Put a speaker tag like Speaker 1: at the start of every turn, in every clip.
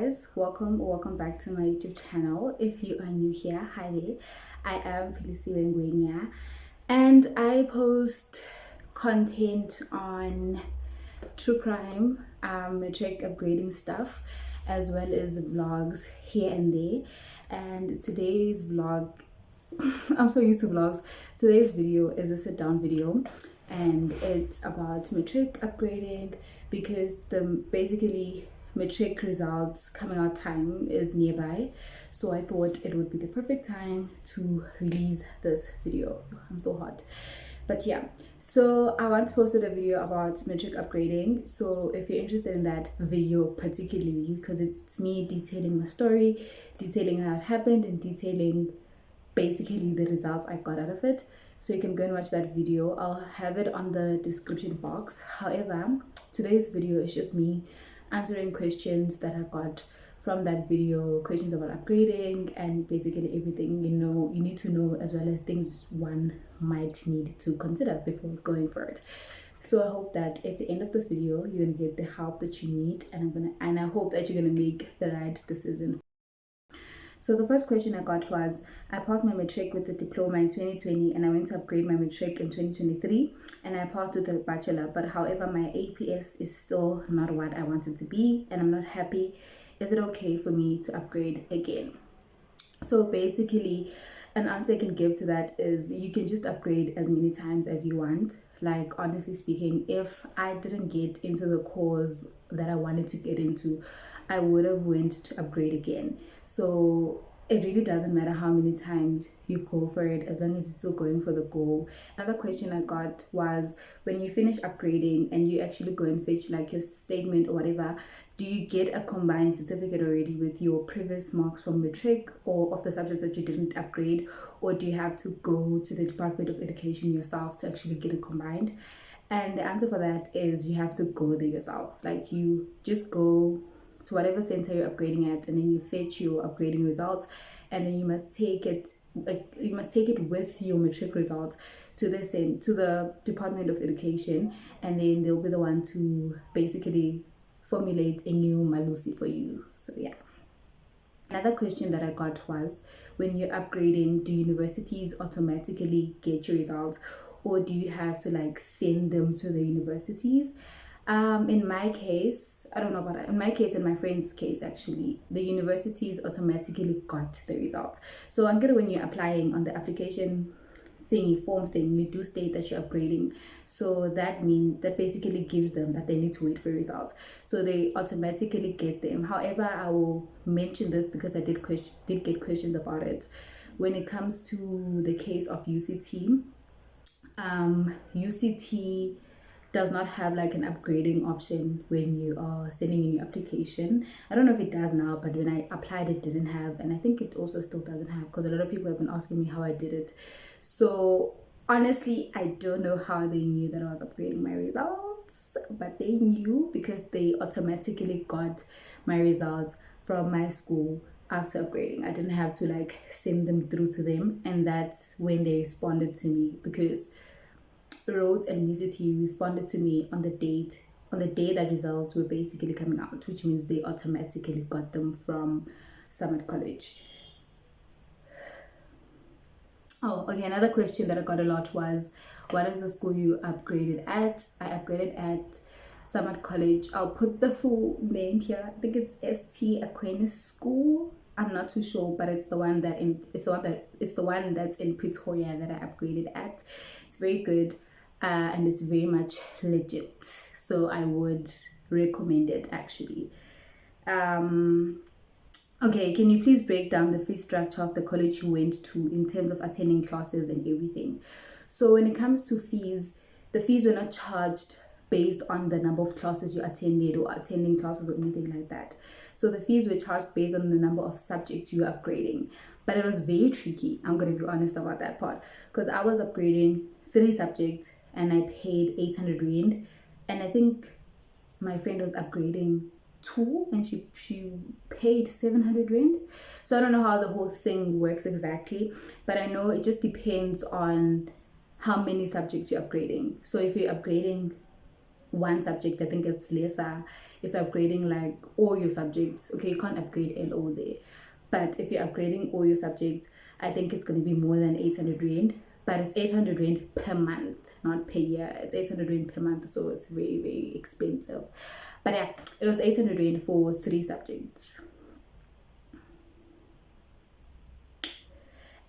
Speaker 1: guys, welcome back to my YouTube channel. If you are new here, hi there. I am Phylisi Wengwenya and I post content on true crime, matric upgrading stuff, as well as vlogs here and there. And today's vlog, I'm so used to vlogs. Today's video is a sit down video and it's about matric upgrading because basically matric results coming out time is nearby, so I thought it would be the perfect time to release this video. I'm so hot. But yeah, so I once posted a video about matric upgrading, so if you're interested in that video particularly, because it's me detailing my story, detailing how it happened, and detailing basically the results I got out of it, so you can go and watch that video. I'll have it on the description box. However, today's video is just me answering questions that I got from that video, questions about upgrading and basically everything you need to know, as well as things one might need to consider before going for it. So I hope that at the end of this video you're gonna get the help that you need, and I hope that you're gonna make the right decision. So the first question I got was, I passed my matric with the diploma in 2020 and I went to upgrade my matric in 2023 and I passed with a bachelor, but however my APS is still not what I want it to be and I'm not happy. Is it okay for me to upgrade again? So basically, an answer I can give to that is you can just upgrade as many times as you want. Like, honestly speaking, if I didn't get into the course that I wanted to get into, I would have went to upgrade again. So it really doesn't matter how many times you go for it, as long as you're still going for the goal. Another question I got was, when you finish upgrading and you actually go and fetch like your statement or whatever, do you get a combined certificate already with your previous marks from matric or of the subjects that you didn't upgrade, or do you have to go to the Department of Education yourself to actually get it combined? And the answer for that is you have to go there yourself. Like, you just go to whatever center you're upgrading at, and then you fetch your upgrading results, and then you must take it with your matric results to the Department of Education, and then they'll be the one to basically formulate a new malusi for you. So yeah. Another question that I got was, when you're upgrading, do universities automatically get your results, or do you have to like send them to the universities? In my case, I don't know about that. In my case and my friend's case, actually, the universities automatically got the results. So I'm good when you're applying on the application form thing, you do state that you're upgrading. So that basically gives them that they need to wait for results. So they automatically get them. However, I will mention this because I did get questions about it. When it comes to the case of UCT, UCT does not have like an upgrading option when you are sending in your application. I don't know if it does now, but when I applied it didn't have, and I think it also still doesn't have, because a lot of people have been asking me how I did it. So honestly, I don't know how they knew that I was upgrading my results, but they knew because they automatically got my results from my school after upgrading. I didn't have to like send them through to them, and that's when they responded to me, because Rhodes and UCT responded to me on the day that results were basically coming out, which means they automatically got them from Summit College. Oh, okay, another question that I got a lot was, what is the school you upgraded at? I upgraded at Summit College. I'll put the full name here. I think it's St. Aquinas School. I'm not too sure, but it's the one that's in Pretoria that I upgraded at. It's very good. And it's very much legit, so I would recommend it actually. Okay, can you please break down the fee structure of the college you went to in terms of attending classes and everything? So when it comes to fees, the fees were not charged based on the number of classes you attended or attending classes or anything like that. So the fees were charged based on the number of subjects you were upgrading. But it was very tricky, I'm going to be honest about that part, because I was upgrading 3 subjects and I paid 800 Rand, and I think my friend was upgrading 2 and she paid 700 Rand. So I don't know how the whole thing works exactly, but I know it just depends on how many subjects you're upgrading. So if you're upgrading one subject, I think it's lesser. If you're upgrading like all your subjects, okay, you can't upgrade LO there, but if you're upgrading all your subjects, I think it's going to be more than 800 rand. But it's 800 rand per month, not per year. It's 800 rand per month, so it's very, very expensive. But yeah, it was 800 rand for 3 subjects.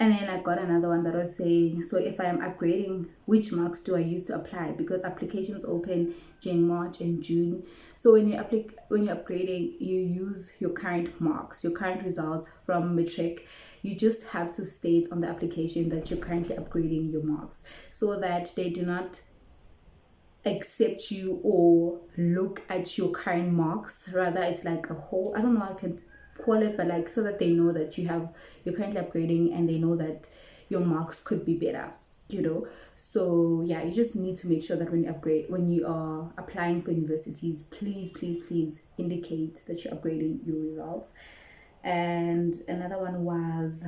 Speaker 1: And then I got another one that was saying, so if I am upgrading, which marks do I use to apply? Because applications open during March and June. So when you're upgrading, you use your current marks, your current results from matric. You just have to state on the application that you're currently upgrading your marks, so that they do not accept you or look at your current marks. Rather, it's like a whole, I don't know how I can call it, but like, so that they know that you're currently upgrading, and they know that your marks could be better, so yeah, you just need to make sure that when you are applying for universities, please indicate that you're upgrading your results. And another one was,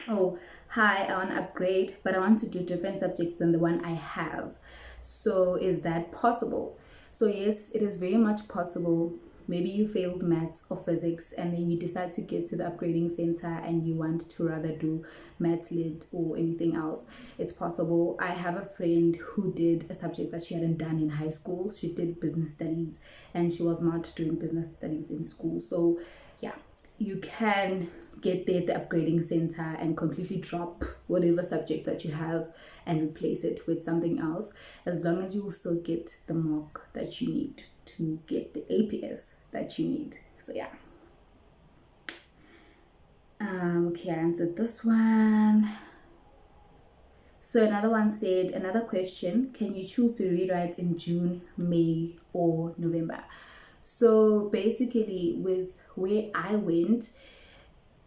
Speaker 1: oh, hi, I want to upgrade, but I want to do different subjects than the one I have. So is that possible? So yes, it is very much possible. Maybe you failed maths or physics, and then you decide to get to the upgrading center and you want to rather do maths lit or anything else. It's possible. I have a friend who did a subject that she hadn't done in high school. She did business studies, and she was not doing business studies in school. So yeah, you can get there at the upgrading center and completely drop whatever subject that you have and replace it with something else, as long as you will still get the mark that you need to get the APS that you need. So yeah. Okay, I answered this one. So another one said, another question, can you choose to rewrite in June, May, or November? So basically, with where I went,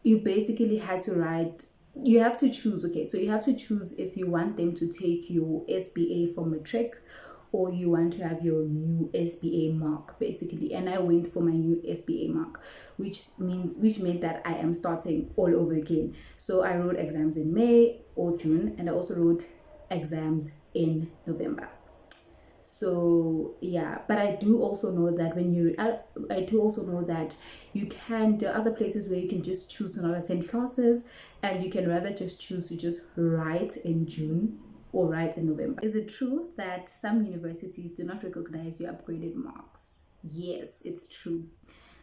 Speaker 1: you basically had to write, you have to choose, okay, so you have to choose if you want them to take your SBA from matric, or you want to have your new SBA mark, basically. And I went for my new SBA mark, which meant that I am starting all over again. So I wrote exams in May or June, and I also wrote exams in November. So yeah, but I do also know that you can, there are other places where you can just choose to not attend classes, and you can rather just choose to just write in June or write in November. Is it true that some universities do not recognize your upgraded marks? Yes, it's true.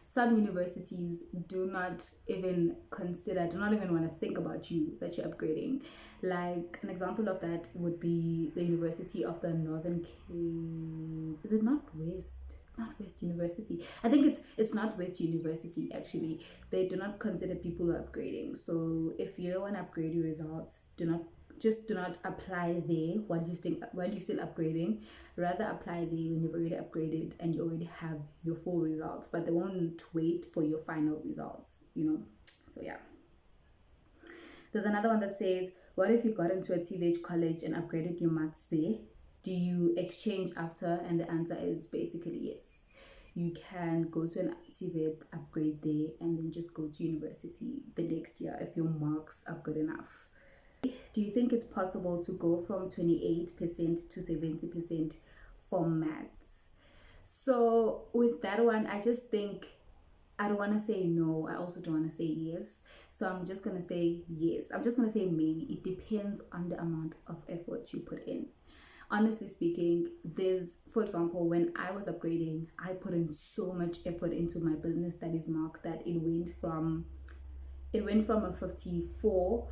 Speaker 1: Some universities do not even want to think about you that you're upgrading. Like an example of that would be the University of the Northern Cape. Is it not West University? I think it's not West University, actually. They do not consider people who are upgrading. So if you want to upgrade your results, do not apply there while you're still upgrading. Rather apply there when you've already upgraded and you already have your full results, but they won't wait for your final results, so yeah. There's another one that says, what if you got into a TVH college and upgraded your marks there? Do you exchange after? And the answer is basically yes. You can go to an TVET, upgrade there, and then just go to university the next year if your marks are good enough. Do you think it's possible to go from 28% to 70% for maths? So with that one, I just think, I don't want to say no, I also don't want to say yes. So I'm just going to say yes. I'm just going to say maybe. It depends on the amount of effort you put in. Honestly speaking, for example, when I was upgrading, I put in so much effort into my business studies mark that it went from a 54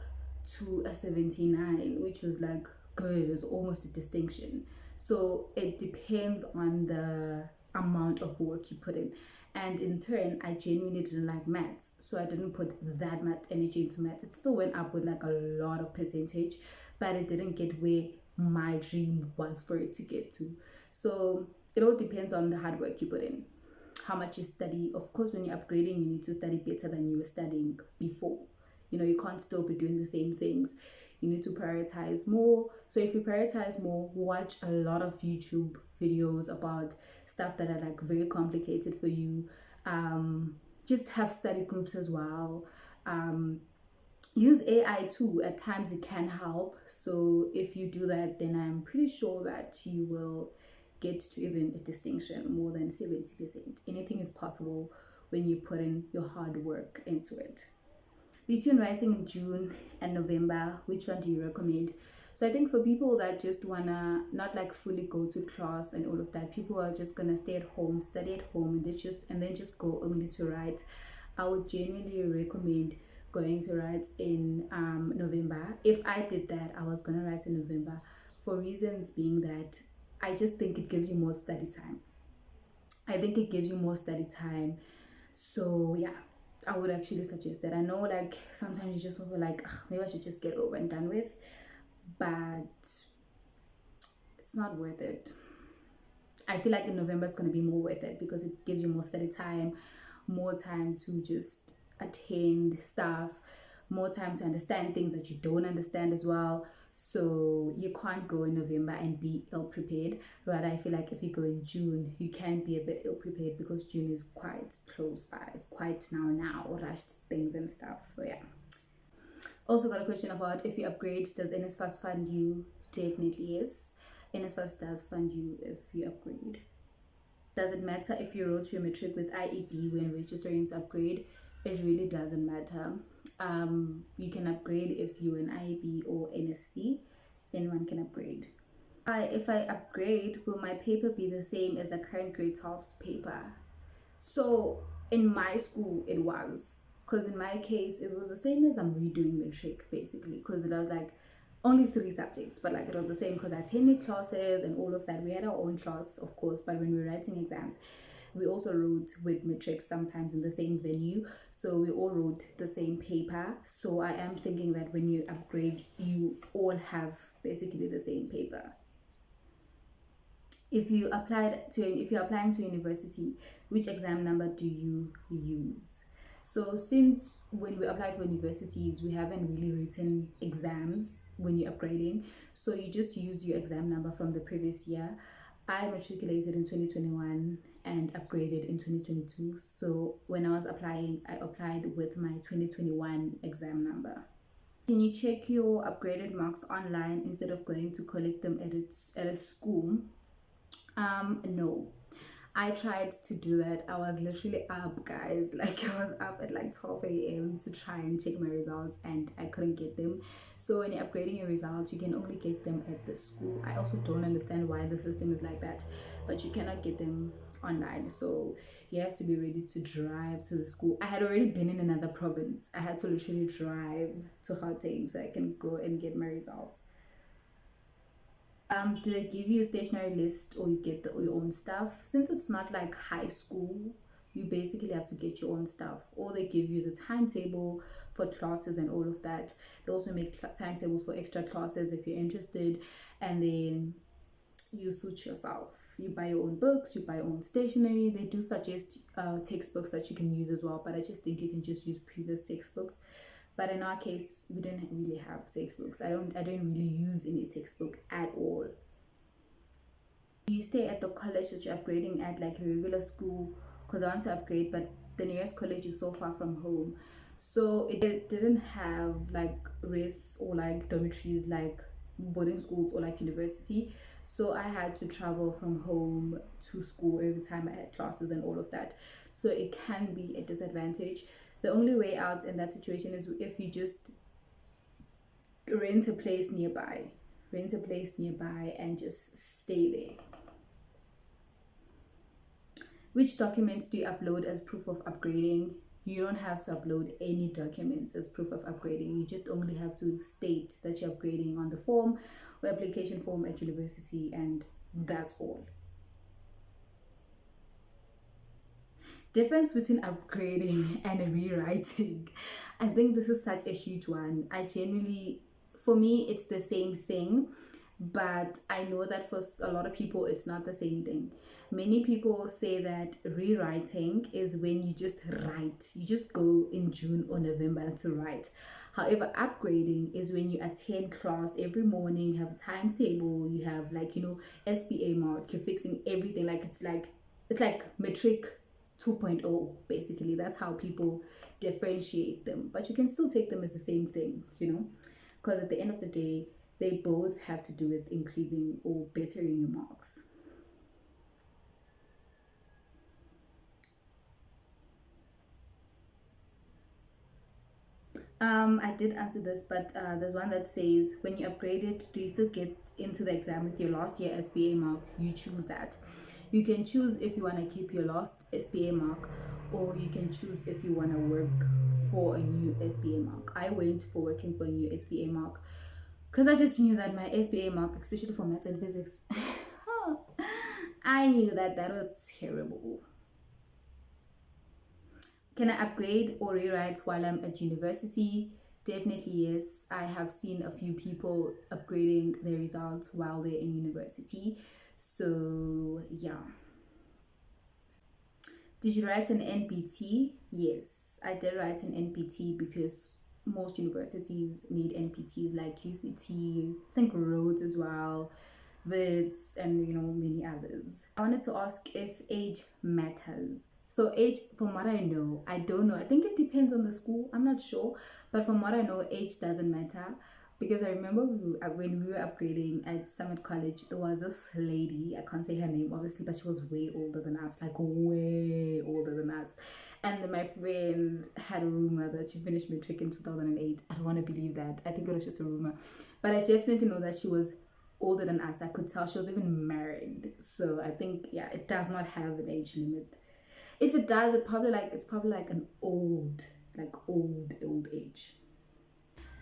Speaker 1: to a 79, which was like good. It was almost a distinction. So it depends on the amount of work you put in. And in turn, I genuinely didn't like maths, so I didn't put that much energy into maths. It still went up with like a lot of percentage, but it didn't get where my dream was for it to get to. So it all depends on the hard work you put in, how much you study. Of course, when you're upgrading, you need to study better than you were studying before. You can't still be doing the same things. You need to prioritize more. So if you prioritize more, watch a lot of YouTube videos about stuff that are like very complicated for you. Just have study groups as well. Use AI too. At times it can help. So if you do that, then I'm pretty sure that you will get to even a distinction more than 70%. Anything is possible when you put in your hard work into it. Between writing in June and November, which one do you recommend? So I think for people that just wanna not like fully go to class and all of that, people are just gonna stay at home, study at home, and then just go only to write, I would genuinely recommend going to write in November. If I did that, I was gonna write in November, for reasons being that I just think it gives you more study time. I think it gives you more study time. So yeah, I would actually suggest that. I know like sometimes you just want to like, ugh, maybe I should just get over and done with, but it's not worth it. I feel like in November it's going to be more worth it because it gives you more study time, more time to just attend stuff, more time to understand things that you don't understand as well. So you can't go in November and be ill prepared. Rather, I feel like if you go in June, you can be a bit ill prepared because June is quite close by. It's quite now, rushed things and stuff. So yeah. Also got a question about if you upgrade, does NSFAS fund you? Definitely yes. NSFAS does fund you if you upgrade. Does it matter if you wrote your matric with IEB when registering to upgrade? It really doesn't matter. You can upgrade if you're an IEB or NSC. Anyone can upgrade. If I upgrade, will my paper be the same as the current grade 12's paper? So in my school, it was. Because in my case, it was the same as I'm redoing matric, basically. Because it was like only 3 subjects, but like it was the same because I attended classes and all of that. We had our own class, of course, but when we were writing exams, we also wrote with matric sometimes in the same venue. So we all wrote the same paper. So I am thinking that when you upgrade, you all have basically the same paper. If you're applying to university, which exam number do you use? So since when we apply for universities, we haven't really written exams when you're upgrading, so you just use your exam number from the previous year. I matriculated in 2021 and upgraded in 2022. So when I was applying, I applied with my 2021 exam number. Can you check your upgraded marks online instead of going to collect them at a school? No. I tried to do that. I was literally up, guys. Like I was up at like 12 a.m. to try and check my results and I couldn't get them. So when you're upgrading your results, you can only get them at the school. I also don't understand why the system is like that, but you cannot get them online. So you have to be ready to drive to the school. I had already been in another province. I had to literally drive to Gauteng so I can go and get my results. Do they give you a stationary list or you get your own stuff? Since it's not like high school, you basically have to get your own stuff. All they give you is a timetable for classes and all of that. They also make timetables for extra classes if you're interested, and then you suit yourself. You buy your own books, you buy your own stationery. They do suggest textbooks that you can use as well, but I just think you can just use previous textbooks. But in our case, we didn't really have textbooks. I don't really use any textbook at all. Do you stay at the college that you're upgrading at, like a regular school? Because I want to upgrade, but the nearest college is so far from home. So it didn't have like res or like dormitories like boarding schools or like university. So I had to travel from home to school every time I had classes and all of that. So it can be a disadvantage. The only way out in that situation is if you just rent a place nearby and just stay there. Which documents do you upload as proof of upgrading? You don't have to upload any documents as proof of upgrading. You just only have to state that you're upgrading on the form or application form at university, and that's all. Difference between upgrading and rewriting. I think this is such a huge one. For me, it's the same thing, but I know that for a lot of people, it's not the same thing. Many people say that rewriting is when you just write, you just go in June or November to write. However, upgrading is when you attend class every morning, you have a timetable, you have like, SPA mark, you're fixing everything. It's like matric 2.0, basically. That's how people differentiate them, but you can still take them as the same thing, because at the end of the day, they both have to do with increasing or bettering your marks. I did answer this, but there's one that says, when you upgrade it, do you still get into the exam with your last year SBA mark? You choose that. You can choose if you want to keep your last SBA mark, or you can choose if you want to work for a new SBA mark. I went for working for a new SBA mark because I just knew that my SBA mark, especially for maths and physics, I knew that that was terrible. Can I upgrade or rewrite while I'm at university? Definitely yes. I have seen a few people upgrading their results while they're in university. So, yeah. Did you write an NBT? Yes, I did write an NBT because most universities need NPTs like UCT, I think Rhodes as well, Wits, and many others. I wanted to ask if age matters. So age, from what I know, I don't know. I think it depends on the school. I'm not sure, but from what I know, age doesn't matter. Because I remember when we were upgrading at Summit College, there was this lady, I can't say her name obviously, but she was way older than us, like way older than us. And then my friend had a rumor that she finished matric in 2008. I don't want to believe that. I think it was just a rumor. But I definitely know that she was older than us. I could tell she was even married. So I think, yeah, it does not have an age limit. If it does, it's probably like an old age.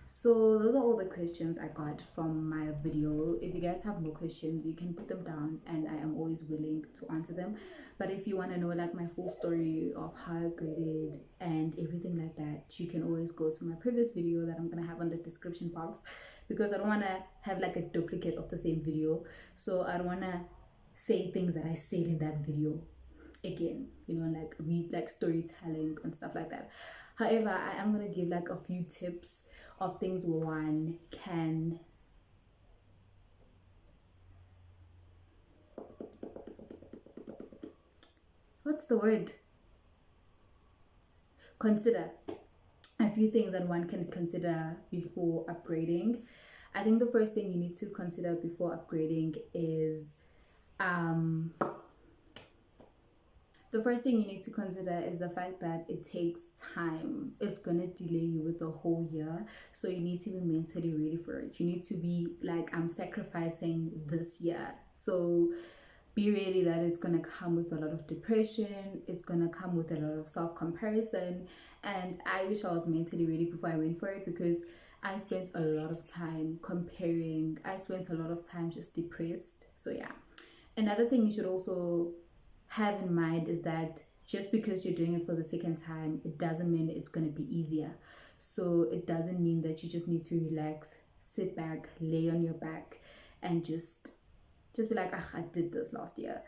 Speaker 1: So those are all the questions I got from my video. If you guys have more questions, you can put them down and I am always willing to answer them. But if you want to know like my full story of how I graded and everything like that, you can always go to my previous video that I'm gonna have on the description box, because I don't want to have like a duplicate of the same video. So I don't want to say things that I said in that video again, like read like storytelling and stuff like that. However, I am going to give like a few tips of things one can what's the word consider, a few things that one can consider before upgrading. I think the first thing you need to consider before upgrading is the first thing you need to consider is the fact that it takes time. It's gonna delay you with the whole year. So you need to be mentally ready for it. You need to be like, I'm sacrificing this year. So be ready that it's gonna come with a lot of depression, it's gonna come with a lot of self-comparison. And I wish I was mentally ready before I went for it, because I spent a lot of time comparing. I spent a lot of time just depressed. So yeah. Another thing you should also have in mind is that just because you're doing it for the second time, it doesn't mean it's going to be easier. So it doesn't mean that you just need to relax, sit back, lay on your back, and just be like, ah, I did this last year.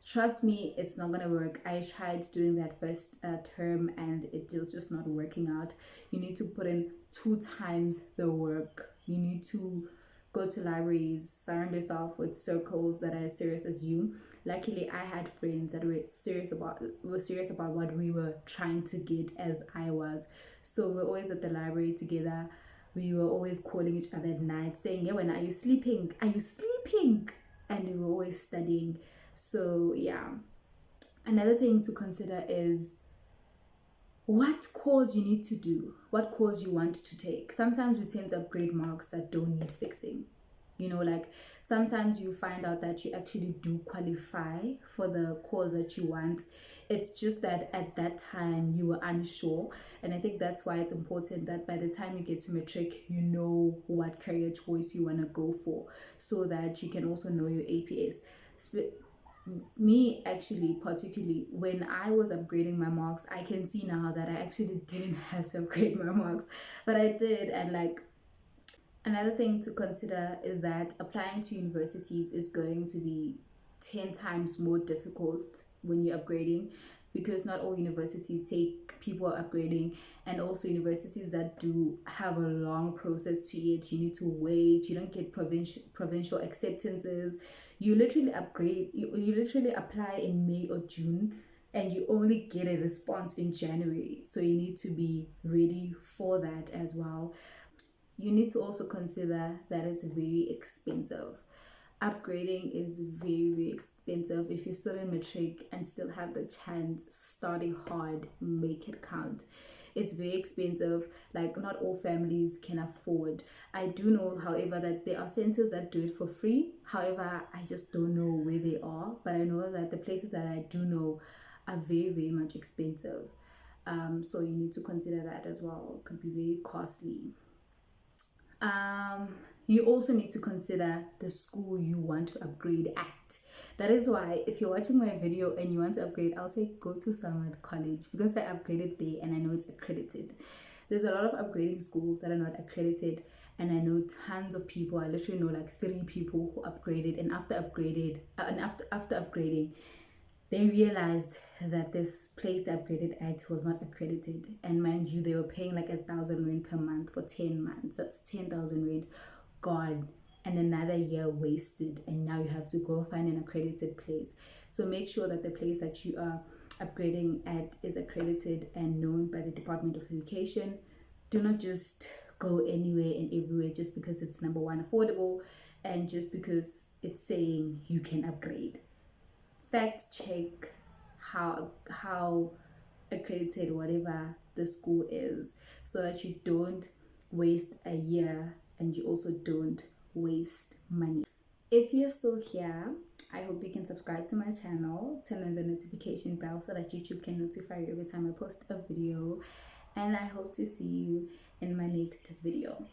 Speaker 1: Trust me, it's not gonna work. I tried doing that first term and it was just not working out. You need to put in 2 times the work. You need to go to libraries, surround yourself with circles that are as serious as you. Luckily, I had friends that were serious about what we were trying to get, as I was. So we're always at the library together. We were always calling each other at night saying, yeah, when are you sleeping? Are you sleeping? And we were always studying. So yeah. Another thing to consider is what course you need to do, what course you want to take. Sometimes we tend to upgrade marks that don't need fixing. Like sometimes you find out that you actually do qualify for the course that you want. It's just that at that time you were unsure. And I think that's why it's important that by the time you get to matric, you know what career choice you want to go for, so that you can also know your APS. Me actually, particularly when I was upgrading my marks, I can see now that I actually didn't have to upgrade my marks, but I did. And like, another thing to consider is that applying to universities is going to be 10 times more difficult when you're upgrading, because not all universities take people upgrading, and also universities that do have a long process to it. You need to wait, you don't get provincial acceptances. You literally you literally apply in May or June, and you only get a response in January. So you need to be ready for that as well. You need to also consider that it's very expensive. Upgrading is very expensive. If you're still in matric and still have the chance, study hard, make it count. It's very expensive. Like, not all families can afford. I do know, however, that there are centers that do it for free. However, I just don't know where they are, but I know that the places that I do know are very, very much expensive. So you need to consider that as well. It could be very costly. You also need to consider the school you want to upgrade at. That is why, if you're watching my video and you want to upgrade, I'll say go to Summit College, because I upgraded there and I know it's accredited. There's a lot of upgrading schools that are not accredited, and I know tons of people. I literally know like 3 people who upgraded, and after upgrading, they realized that this place they upgraded at was not accredited. And mind you, they were paying like 1,000 rand per month for 10 months. That's 10,000 rand gone, and another year wasted. And now you have to go find an accredited place. So make sure that the place that you are upgrading at is accredited and known by the Department of Education. Do not just go anywhere and everywhere just because it's number one affordable and just because it's saying you can upgrade. Fact check how accredited whatever the school is, so that you don't waste a year and you also don't waste money. If you're still here, I hope you can subscribe to my channel, turn on the notification bell so that YouTube can notify you every time I post a video, and I hope to see you in my next video.